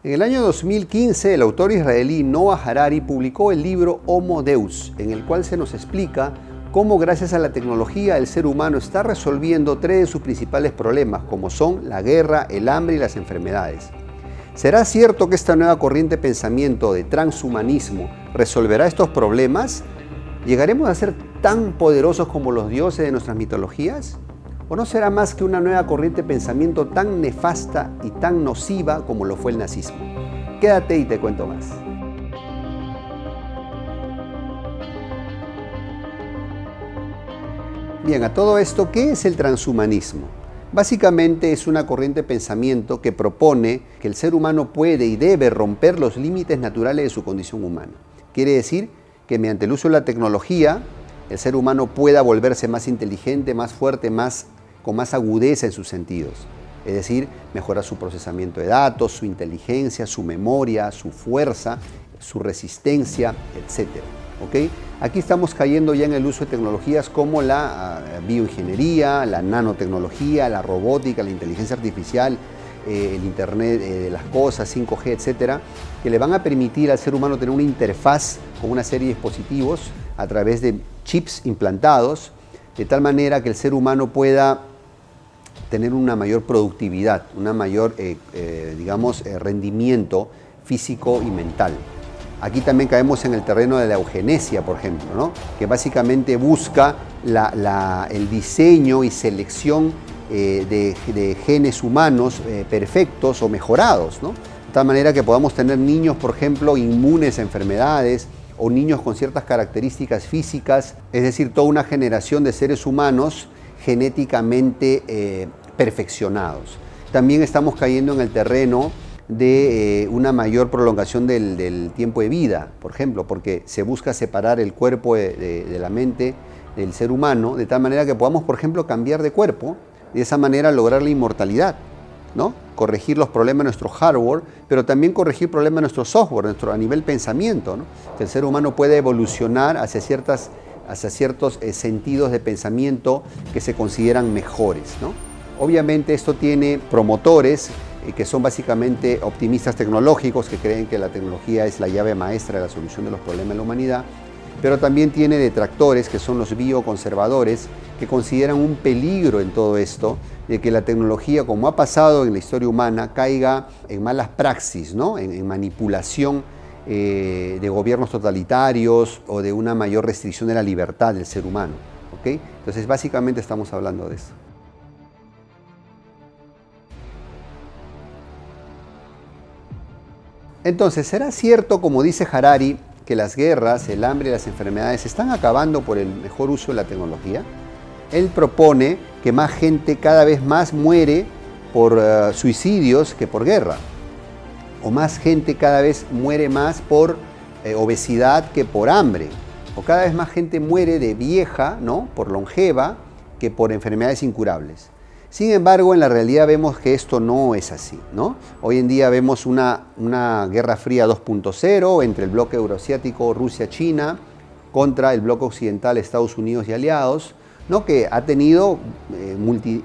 En el año 2015, el autor israelí Noah Harari publicó el libro Homo Deus, en el cual se nos explica cómo gracias a la tecnología el ser humano está resolviendo tres de sus principales problemas, como son la guerra, el hambre y las enfermedades. ¿Será cierto que esta nueva corriente de pensamiento de transhumanismo resolverá estos problemas? ¿Llegaremos a ser tan poderosos como los dioses de nuestras mitologías? ¿O no será más que una nueva corriente de pensamiento tan nefasta y tan nociva como lo fue el nazismo? Quédate y te cuento más. Bien, a todo esto, ¿qué es el transhumanismo? Básicamente es una corriente de pensamiento que propone que el ser humano puede y debe romper los límites naturales de su condición humana. Quiere decir que mediante el uso de la tecnología, el ser humano pueda volverse más inteligente, más fuerte, con más agudeza en sus sentidos. Es decir, mejorar su procesamiento de datos, su inteligencia, su memoria, su fuerza, su resistencia, etc. ¿Okay? Aquí estamos cayendo ya en el uso de tecnologías como la bioingeniería, la nanotecnología, la robótica, la inteligencia artificial, el Internet de las cosas, 5G, etcétera, que le van a permitir al ser humano tener una interfaz con una serie de dispositivos a través de chips implantados, de tal manera que el ser humano pueda tener una mayor productividad, una mayor, rendimiento físico y mental. Aquí también caemos en el terreno de la eugenesia, por ejemplo, ¿no? Que básicamente busca el diseño y selección de genes humanos perfectos o mejorados, ¿no? De tal manera que podamos tener niños, por ejemplo, inmunes a enfermedades o niños con ciertas características físicas, es decir, toda una generación de seres humanos genéticamente perfeccionados. También estamos cayendo en el terreno de una mayor prolongación del tiempo de vida, por ejemplo, porque se busca separar el cuerpo de la mente del ser humano, de tal manera que podamos, por ejemplo, cambiar de cuerpo, y de esa manera lograr la inmortalidad, ¿no? Corregir los problemas de nuestro hardware, pero también corregir problemas de nuestro software, a nivel pensamiento, ¿no? Que el ser humano puede evolucionar hacia ciertos sentidos de pensamiento que se consideran mejores, ¿no? Obviamente esto tiene promotores que son básicamente optimistas tecnológicos que creen que la tecnología es la llave maestra de la solución de los problemas de la humanidad, pero también tiene detractores que son los bioconservadores que consideran un peligro en todo esto de que la tecnología, como ha pasado en la historia humana, caiga en malas praxis, ¿no? en manipulación de gobiernos totalitarios o de una mayor restricción de la libertad del ser humano. ¿Okay? Entonces básicamente estamos hablando de eso. Entonces, ¿será cierto, como dice Harari, que las guerras, el hambre y las enfermedades están acabando por el mejor uso de la tecnología? Él propone que más gente cada vez más muere por suicidios que por guerra. O más gente cada vez muere más por obesidad que por hambre. O cada vez más gente muere de vieja, ¿no? Por longeva, que por enfermedades incurables. Sin embargo, en la realidad vemos que esto no es así, ¿no? Hoy en día vemos una Guerra Fría 2.0 entre el bloque euroasiático Rusia-China contra el bloque occidental Estados Unidos y aliados, ¿no? Que ha tenido,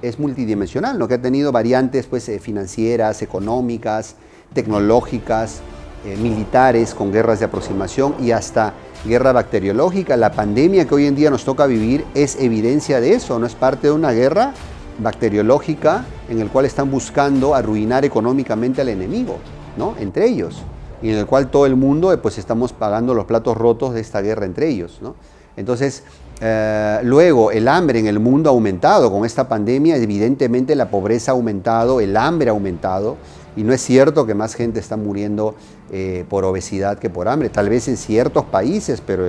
es multidimensional, ¿no? Que ha tenido variantes pues, financieras, económicas, tecnológicas, militares, con guerras de aproximación y hasta guerra bacteriológica. La pandemia que hoy en día nos toca vivir es evidencia de eso, no es parte de una guerra bacteriológica en el cual están buscando arruinar económicamente al enemigo, ¿no? Entre ellos, y en el cual todo el mundo pues estamos pagando los platos rotos de esta guerra entre ellos, ¿no? Entonces, luego el hambre en el mundo ha aumentado con esta pandemia, evidentemente la pobreza ha aumentado, el hambre ha aumentado, y no es cierto que más gente está muriendo por obesidad que por hambre, tal vez en ciertos países, pero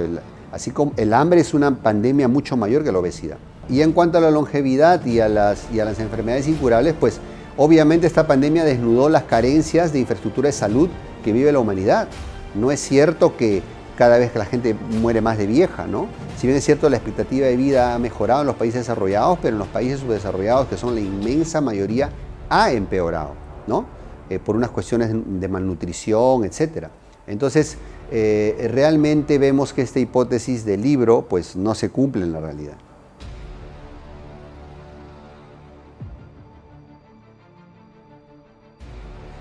así como el hambre es una pandemia mucho mayor que la obesidad. Y en cuanto a la longevidad y a las enfermedades incurables, pues obviamente esta pandemia desnudó las carencias de infraestructura de salud que vive la humanidad. No es cierto que cada vez que la gente muere más de vieja, ¿no? Si bien es cierto la expectativa de vida ha mejorado en los países desarrollados, pero en los países subdesarrollados, que son la inmensa mayoría, ha empeorado, ¿no? Por unas cuestiones de malnutrición, etc. Entonces, realmente vemos que esta hipótesis del libro pues, no se cumple en la realidad.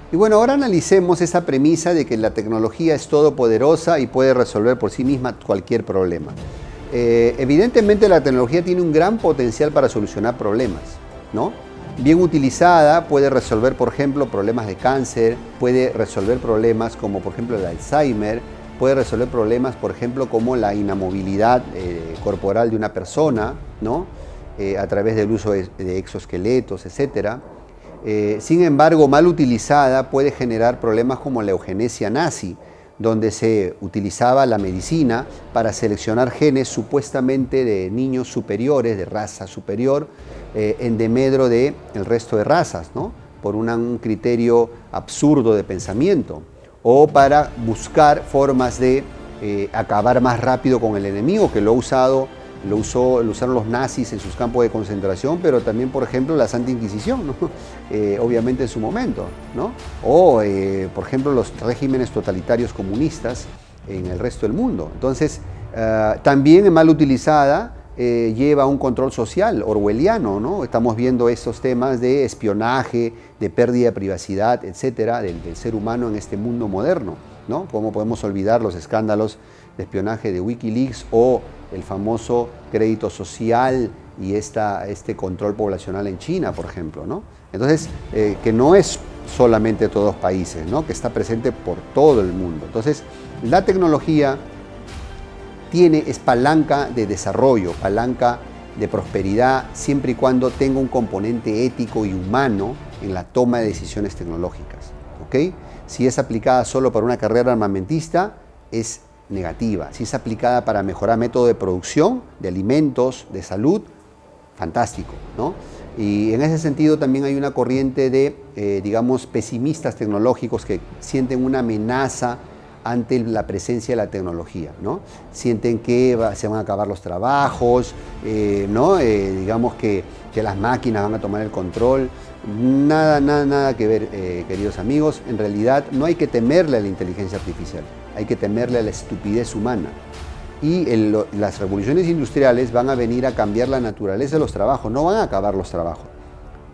Y Y bueno, ahora analicemos esa premisa de que la tecnología es todopoderosa y puede resolver por sí misma cualquier problema. Evidentemente la tecnología tiene un gran potencial para solucionar problemas, ¿no? Bien utilizada puede resolver, por ejemplo, problemas de cáncer, puede resolver problemas como, por ejemplo, el Alzheimer, puede resolver problemas, por ejemplo, como la inamovilidad corporal de una persona, ¿no? A través del uso de exoesqueletos, etc. Sin embargo, mal utilizada puede generar problemas como la eugenesia nazi, donde se utilizaba la medicina para seleccionar genes supuestamente de niños superiores, de raza superior, en demedro del resto de razas, ¿no? Por un criterio absurdo de pensamiento, o para buscar formas de acabar más rápido con el enemigo, que lo usaron los nazis en sus campos de concentración, pero también, por ejemplo, la Santa Inquisición, ¿no? Obviamente en su momento, ¿no? O, por ejemplo, los regímenes totalitarios comunistas en el resto del mundo. Entonces, también mal utilizada lleva a un control social orwelliano, ¿no? Estamos viendo estos temas de espionaje, de pérdida de privacidad, etcétera, del ser humano en este mundo moderno, ¿no? ¿Cómo podemos olvidar los escándalos de espionaje de Wikileaks o el famoso crédito social y este control poblacional en China, por ejemplo, ¿no? Entonces, que no es solamente todos países, ¿no? Que está presente por todo el mundo. Entonces, la tecnología es palanca de desarrollo, palanca de prosperidad, siempre y cuando tenga un componente ético y humano en la toma de decisiones tecnológicas, ¿ok? Si es aplicada solo para una carrera armamentista, es negativa. Si es aplicada para mejorar método de producción de alimentos, de salud, fantástico, ¿no? Y en ese sentido también hay una corriente de, digamos, pesimistas tecnológicos que sienten una amenaza ante la presencia de la tecnología, ¿no? Sienten que se van a acabar los trabajos, ¿no? Digamos que las máquinas van a tomar el control. Nada que ver, queridos amigos. En realidad no hay que temerle a la inteligencia artificial, hay que temerle a la estupidez humana. Y las revoluciones industriales van a venir a cambiar la naturaleza de los trabajos, no van a acabar los trabajos.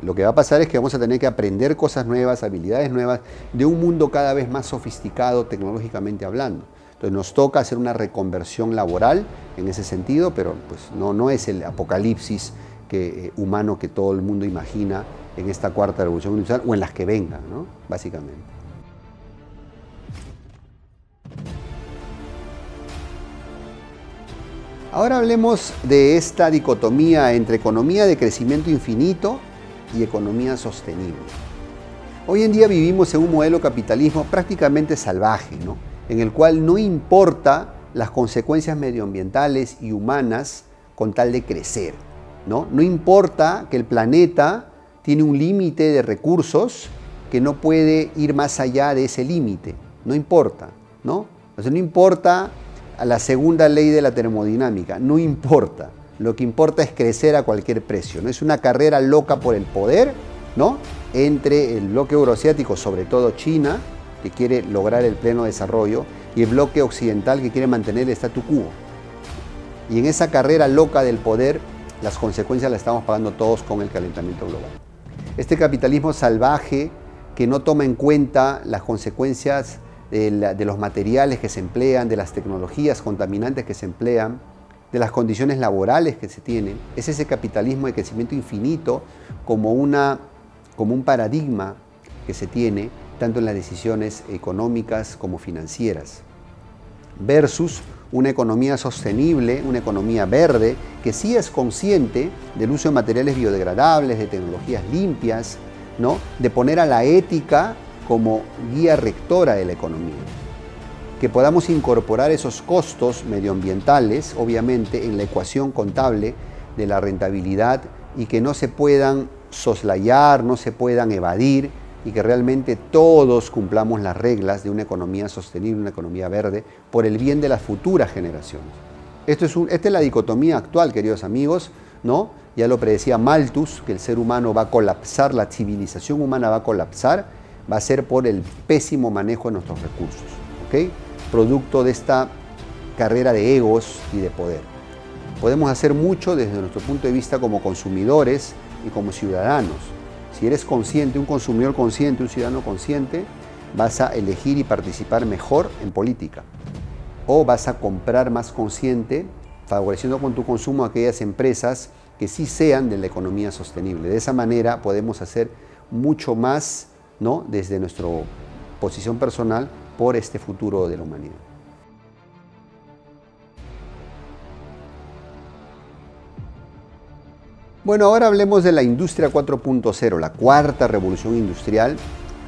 Lo que va a pasar es que vamos a tener que aprender cosas nuevas, habilidades nuevas, de un mundo cada vez más sofisticado tecnológicamente hablando. Entonces nos toca hacer una reconversión laboral en ese sentido, pero pues no es el apocalipsis humano que todo el mundo imagina en esta cuarta revolución industrial o en las que vengan, ¿no? Básicamente. Ahora hablemos de esta dicotomía entre economía de crecimiento infinito y economía sostenible. Hoy en día vivimos en un modelo de capitalismo prácticamente salvaje, ¿no? En el cual no importa las consecuencias medioambientales y humanas con tal de crecer, ¿no? No importa que el planeta tiene un límite de recursos que no puede ir más allá de ese límite, no importa, ¿no? O sea, no importa a la segunda ley de la termodinámica, no importa. Lo que importa es crecer a cualquier precio, ¿no? Es una carrera loca por el poder, ¿no? Entre el bloque euroasiático, sobre todo China, que quiere lograr el pleno desarrollo, y el bloque occidental que quiere mantener el statu quo. Y en esa carrera loca del poder, las consecuencias las estamos pagando todos con el calentamiento global. Este capitalismo salvaje que no toma en cuenta las consecuencias de los materiales que se emplean, de las tecnologías contaminantes que se emplean, de las condiciones laborales que se tienen, es ese capitalismo de crecimiento infinito como un paradigma que se tiene tanto en las decisiones económicas como financieras, versus una economía sostenible, una economía verde, que sí es consciente del uso de materiales biodegradables, de tecnologías limpias, ¿no? De poner a la ética como guía rectora de la economía. Que podamos incorporar esos costos medioambientales, obviamente, en la ecuación contable de la rentabilidad y que no se puedan soslayar, no se puedan evadir y que realmente todos cumplamos las reglas de una economía sostenible, una economía verde, por el bien de las futuras generaciones. Esta es la dicotomía actual, queridos amigos, ¿no? Ya lo predecía Malthus, que el ser humano va a colapsar, la civilización humana va a colapsar, va a ser por el pésimo manejo de nuestros recursos, ¿ok? Producto de esta carrera de egos y de poder. Podemos hacer mucho desde nuestro punto de vista como consumidores y como ciudadanos. Si eres consciente, un consumidor consciente, un ciudadano consciente, vas a elegir y participar mejor en política. O vas a comprar más consciente, favoreciendo con tu consumo a aquellas empresas que sí sean de la economía sostenible. De esa manera podemos hacer mucho más, ¿no?, desde nuestra posición personal por este futuro de la humanidad. Bueno, ahora hablemos de la industria 4.0, la cuarta revolución industrial,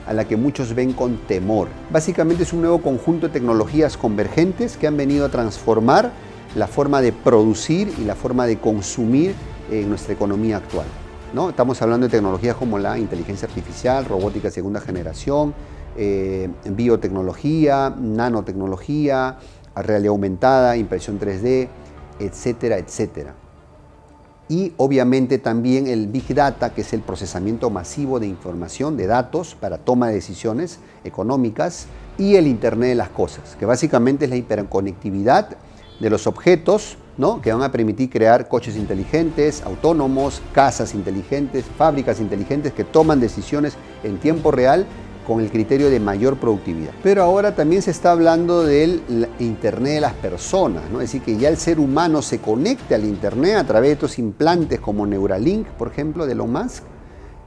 a la que muchos ven con temor. Básicamente es un nuevo conjunto de tecnologías convergentes que han venido a transformar la forma de producir y la forma de consumir en nuestra economía actual, ¿no? Estamos hablando de tecnologías como la inteligencia artificial, robótica de segunda generación, biotecnología, nanotecnología, realidad aumentada, impresión 3D, etcétera, etcétera. Y obviamente también el Big Data, que es el procesamiento masivo de información, de datos para toma de decisiones económicas, y el Internet de las cosas, que básicamente es la hiperconectividad de los objetos, ¿no?, que van a permitir crear coches inteligentes, autónomos, casas inteligentes, fábricas inteligentes que toman decisiones en tiempo real con el criterio de mayor productividad. Pero ahora también se está hablando del Internet de las personas, ¿no? Es decir, que ya el ser humano se conecte al Internet a través de estos implantes como Neuralink, por ejemplo, de Elon Musk,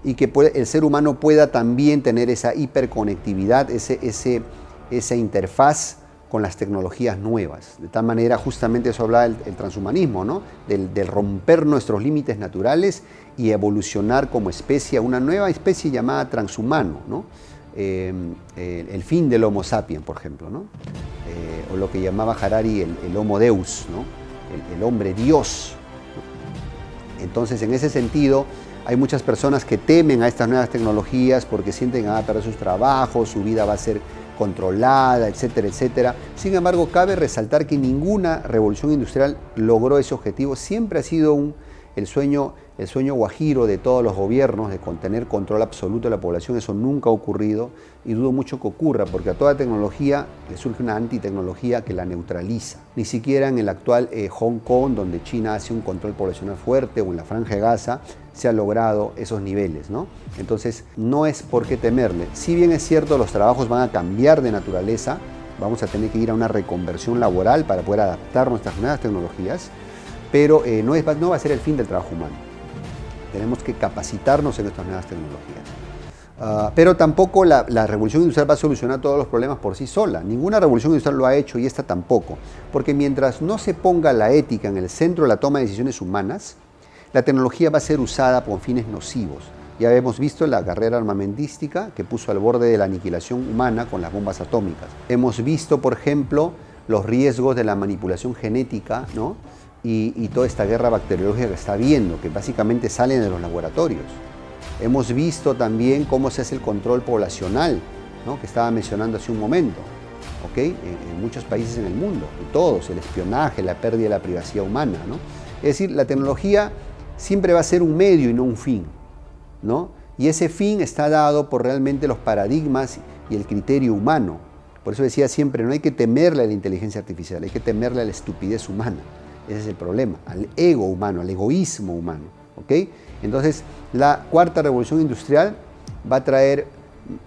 y que el ser humano pueda también tener esa hiperconectividad, esa interfaz con las tecnologías nuevas. De tal manera, justamente eso hablaba el transhumanismo, ¿no?, del romper nuestros límites naturales y evolucionar como especie a una nueva especie llamada transhumano, ¿no? El fin del Homo sapiens, por ejemplo, ¿no? O lo que llamaba Harari el Homo Deus, ¿no?, el hombre Dios. Entonces, en ese sentido, hay muchas personas que temen a estas nuevas tecnologías porque sienten que van a perder sus trabajos, su vida va a ser controlada, etcétera, etcétera. Sin embargo, cabe resaltar que ninguna revolución industrial logró ese objetivo. Siempre ha sido el sueño guajiro de todos los gobiernos de tener control absoluto de la población. Eso nunca ha ocurrido y dudo mucho que ocurra, porque a toda tecnología le surge una antitecnología que la neutraliza. Ni siquiera en el actual Hong Kong, donde China hace un control poblacional fuerte, o en la Franja de Gaza, se ha logrado esos niveles, ¿no? Entonces, no es por qué temerle. Si bien es cierto, los trabajos van a cambiar de naturaleza, vamos a tener que ir a una reconversión laboral para poder adaptar nuestras nuevas tecnologías, pero no va a ser el fin del trabajo humano. Tenemos que capacitarnos en estas nuevas tecnologías. Pero tampoco la revolución industrial va a solucionar todos los problemas por sí sola. Ninguna revolución industrial lo ha hecho y esta tampoco. Porque mientras no se ponga la ética en el centro de la toma de decisiones humanas, la tecnología va a ser usada con fines nocivos. Ya hemos visto la carrera armamentística que puso al borde de la aniquilación humana con las bombas atómicas. Hemos visto, por ejemplo, los riesgos de la manipulación genética, ¿no?, y toda esta guerra bacteriológica que está habiendo, que básicamente salen de los laboratorios. Hemos visto también cómo se hace el control poblacional, ¿no?, que estaba mencionando hace un momento, ¿ok?, en muchos países en el mundo, en todos, el espionaje, la pérdida de la privacidad humana, ¿no? Es decir, la tecnología siempre va a ser un medio y no un fin, ¿no? Y ese fin está dado por realmente los paradigmas y el criterio humano. Por eso decía siempre, no hay que temerle a la inteligencia artificial, hay que temerle a la estupidez humana. Ese es el problema, al ego humano, al egoísmo humano, ¿ok? Entonces, la cuarta revolución industrial va a traer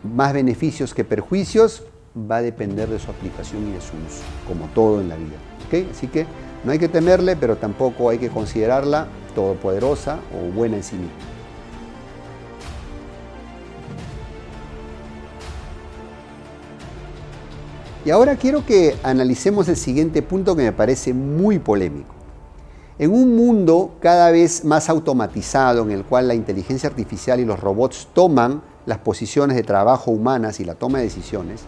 más beneficios que perjuicios, va a depender de su aplicación y de su uso, como todo en la vida, ¿ok? Así que no hay que temerle, pero tampoco hay que considerarla todopoderosa o buena en sí misma. Y ahora quiero que analicemos el siguiente punto que me parece muy polémico. En un mundo cada vez más automatizado, en el cual la inteligencia artificial y los robots toman las posiciones de trabajo humanas y la toma de decisiones,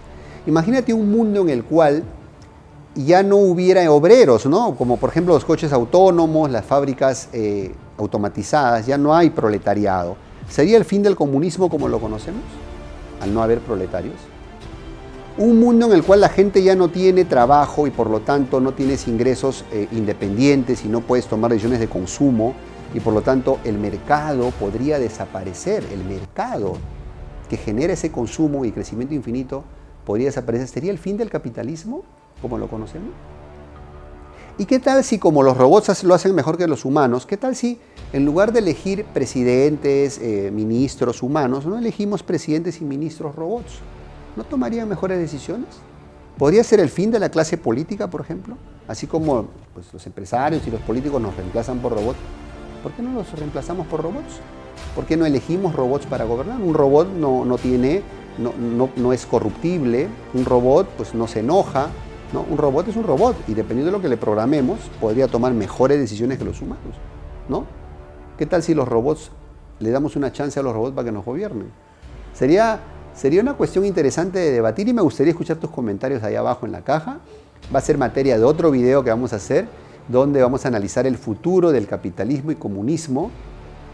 imagínate un mundo en el cual ya no hubiera obreros, ¿no?, como por ejemplo los coches autónomos, las fábricas automatizadas, ya no hay proletariado. ¿Sería el fin del comunismo como lo conocemos, al no haber proletarios? Un mundo en el cual la gente ya no tiene trabajo y por lo tanto no tienes ingresos independientes y no puedes tomar decisiones de consumo y por lo tanto el mercado podría desaparecer. El mercado que genera ese consumo y crecimiento infinito podría desaparecer. ¿Sería el fin del capitalismo como lo conocemos? ¿Y qué tal si, como los robots lo hacen mejor que los humanos, qué tal si en lugar de elegir presidentes, ministros humanos, no elegimos presidentes y ministros robots? ¿No tomarían mejores decisiones? ¿Podría ser el fin de la clase política, por ejemplo? Así como pues, los empresarios y los políticos nos reemplazan por robots, ¿por qué no los reemplazamos por robots? ¿Por qué no elegimos robots para gobernar? Un robot no es corruptible, un robot pues, no se enoja, ¿no? Un robot es un robot y dependiendo de lo que le programemos, podría tomar mejores decisiones que los humanos, ¿no? ¿Qué tal si los robots, le damos una chance a los robots para que nos gobiernen? Sería una cuestión interesante de debatir y me gustaría escuchar tus comentarios ahí abajo en la caja. Va a ser materia de otro video que vamos a hacer, donde vamos a analizar el futuro del capitalismo y comunismo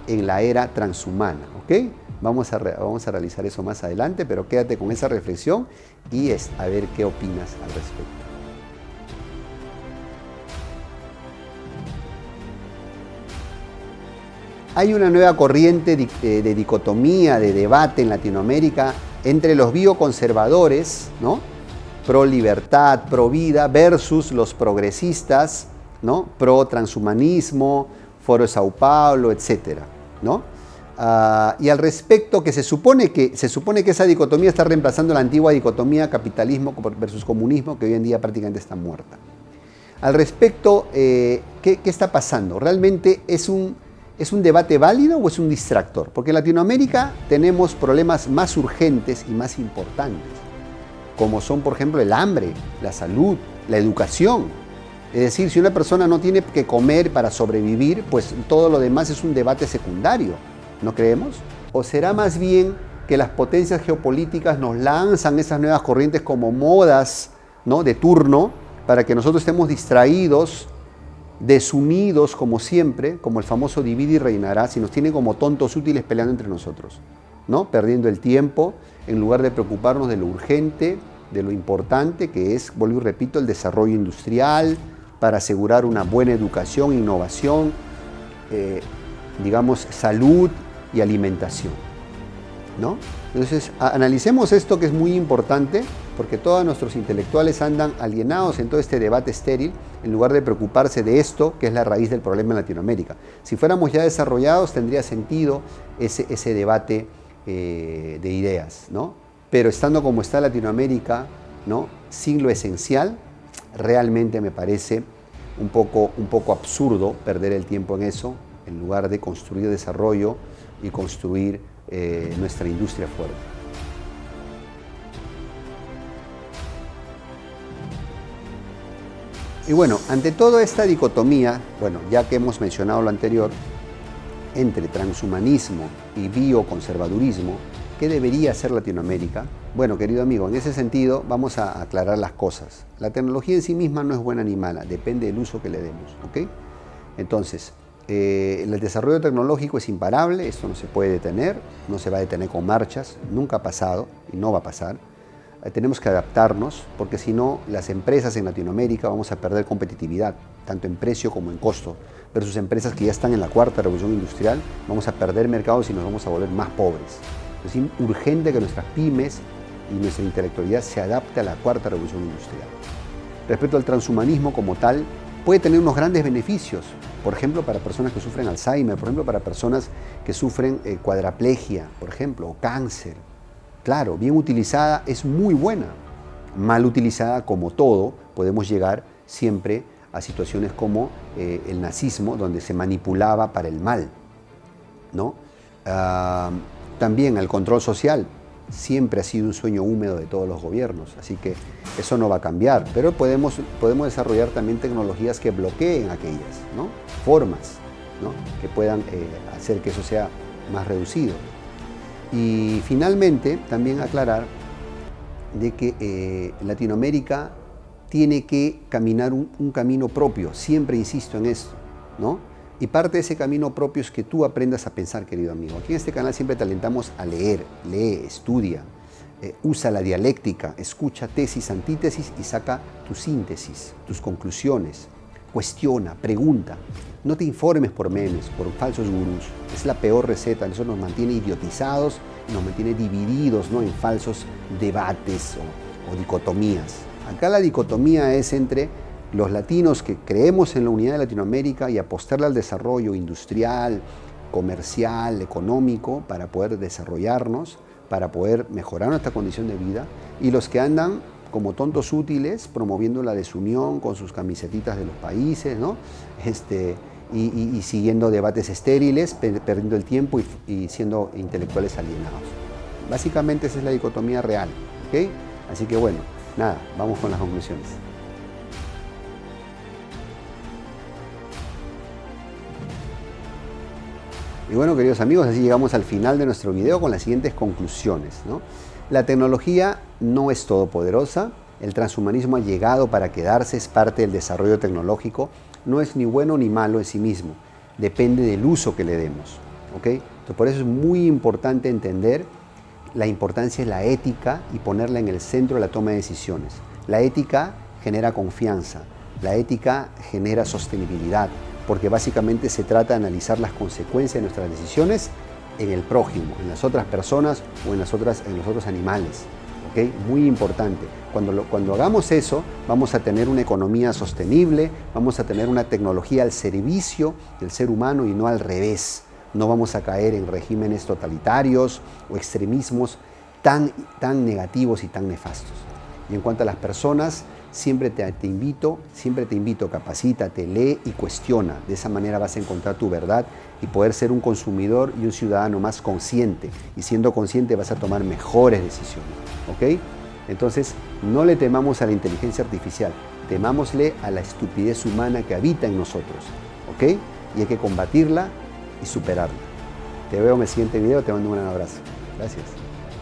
en la era transhumana, ¿ok? Vamos a realizar eso más adelante, pero quédate con esa reflexión y a ver qué opinas al respecto. Hay una nueva corriente de dicotomía, de debate en Latinoamérica entre los bioconservadores, ¿no? Pro libertad, pro vida, versus los progresistas, ¿no? Pro transhumanismo, Foro de Sao Paulo, etcétera, ¿no? Y al respecto, que se supone que esa dicotomía está reemplazando la antigua dicotomía capitalismo versus comunismo, que hoy en día prácticamente está muerta. Al respecto, ¿qué está pasando? ¿Realmente es un debate válido o es un distractor? Porque en Latinoamérica tenemos problemas más urgentes y más importantes, como son, por ejemplo, el hambre, la salud, la educación. Es decir, si una persona no tiene que comer para sobrevivir, pues todo lo demás es un debate secundario, ¿no creemos? ¿O será más bien que las potencias geopolíticas nos lanzan esas nuevas corrientes como modas, ¿no? De turno, para que nosotros estemos distraídos, desunidos como siempre, como el famoso divide y reinarás, y nos tienen como tontos útiles peleando entre nosotros, ¿no? Perdiendo el tiempo en lugar de preocuparnos de lo urgente, de lo importante que es, vuelvo y repito, el desarrollo industrial para asegurar una buena educación, innovación, digamos, salud y alimentación, ¿no? Entonces, analicemos esto que es muy importante, porque todos nuestros intelectuales andan alienados en todo este debate estéril, en lugar de preocuparse de esto, que es la raíz del problema en Latinoamérica. Si fuéramos ya desarrollados, tendría sentido ese debate de ideas, ¿no? Pero estando como está Latinoamérica, ¿no? Sin lo esencial, realmente me parece un poco absurdo perder el tiempo en eso, en lugar de construir desarrollo y construir nuestra industria fuerte. Y bueno, ante toda esta dicotomía, bueno, ya que hemos mencionado lo anterior, entre transhumanismo y bioconservadurismo, ¿qué debería hacer Latinoamérica? Bueno, querido amigo, en ese sentido vamos a aclarar las cosas. La tecnología en sí misma no es buena ni mala, depende del uso que le demos, ¿ok? Entonces, el desarrollo tecnológico es imparable, esto no se puede detener, no se va a detener con marchas, nunca ha pasado y no va a pasar. Tenemos que adaptarnos, porque si no, las empresas en Latinoamérica vamos a perder competitividad, tanto en precio como en costo, versus empresas que ya están en la cuarta revolución industrial, vamos a perder mercados y nos vamos a volver más pobres. Es urgente que nuestras pymes y nuestra intelectualidad se adapte a la cuarta revolución industrial. Respecto al transhumanismo como tal, puede tener unos grandes beneficios, por ejemplo, para personas que sufren Alzheimer, por ejemplo, para personas que sufren cuadraplegia, por ejemplo, o cáncer. Claro, bien utilizada es muy buena. Mal utilizada, como todo, podemos llegar siempre a situaciones como el nazismo, donde se manipulaba para el mal, ¿no? También el control social siempre ha sido un sueño húmedo de todos los gobiernos, así que eso no va a cambiar, pero podemos desarrollar también tecnologías que bloqueen aquellas, ¿no? Formas, ¿no? Que puedan hacer que eso sea más reducido. Y finalmente también aclarar de que Latinoamérica tiene que caminar un camino propio, siempre insisto en esto, ¿no? Y parte de ese camino propio es que tú aprendas a pensar, querido amigo. Aquí en este canal siempre te alentamos a leer, lee, estudia, usa la dialéctica, escucha tesis, antítesis y saca tu síntesis, tus conclusiones. Cuestiona, pregunta. No te informes por memes, por falsos gurús. Es la peor receta, eso nos mantiene idiotizados y nos mantiene divididos, ¿no? En falsos debates o dicotomías. Acá la dicotomía es entre los latinos que creemos en la unidad de Latinoamérica y apostarle al desarrollo industrial, comercial, económico para poder desarrollarnos, para poder mejorar nuestra condición de vida, y los que andan como tontos útiles promoviendo la desunión con sus camisetitas de los países, ¿no? Y siguiendo debates estériles, perdiendo el tiempo y siendo intelectuales alienados. Básicamente esa es la dicotomía real, ¿ok? Así que bueno, nada, vamos con las conclusiones. Y bueno, queridos amigos, así llegamos al final de nuestro video con las siguientes conclusiones, ¿no? La tecnología no es todopoderosa, el transhumanismo ha llegado para quedarse, es parte del desarrollo tecnológico, no es ni bueno ni malo en sí mismo, depende del uso que le demos, ¿ok? Entonces, por eso es muy importante entender la importancia de la ética y ponerla en el centro de la toma de decisiones. La ética genera confianza, la ética genera sostenibilidad, porque básicamente se trata de analizar las consecuencias de nuestras decisiones en el prójimo, en las otras personas o en los otros animales. ¿Okay? Muy importante. Cuando hagamos eso, vamos a tener una economía sostenible, vamos a tener una tecnología al servicio del ser humano y no al revés. No vamos a caer en regímenes totalitarios o extremismos tan negativos y tan nefastos. Y en cuanto a las personas, siempre te invito, capacítate, lee y cuestiona. De esa manera vas a encontrar tu verdad y poder ser un consumidor y un ciudadano más consciente. Y siendo consciente vas a tomar mejores decisiones, ¿ok? Entonces, no le temamos a la inteligencia artificial, temámosle a la estupidez humana que habita en nosotros, ¿ok? Y hay que combatirla y superarla. Te veo en el siguiente video, te mando un gran abrazo. Gracias.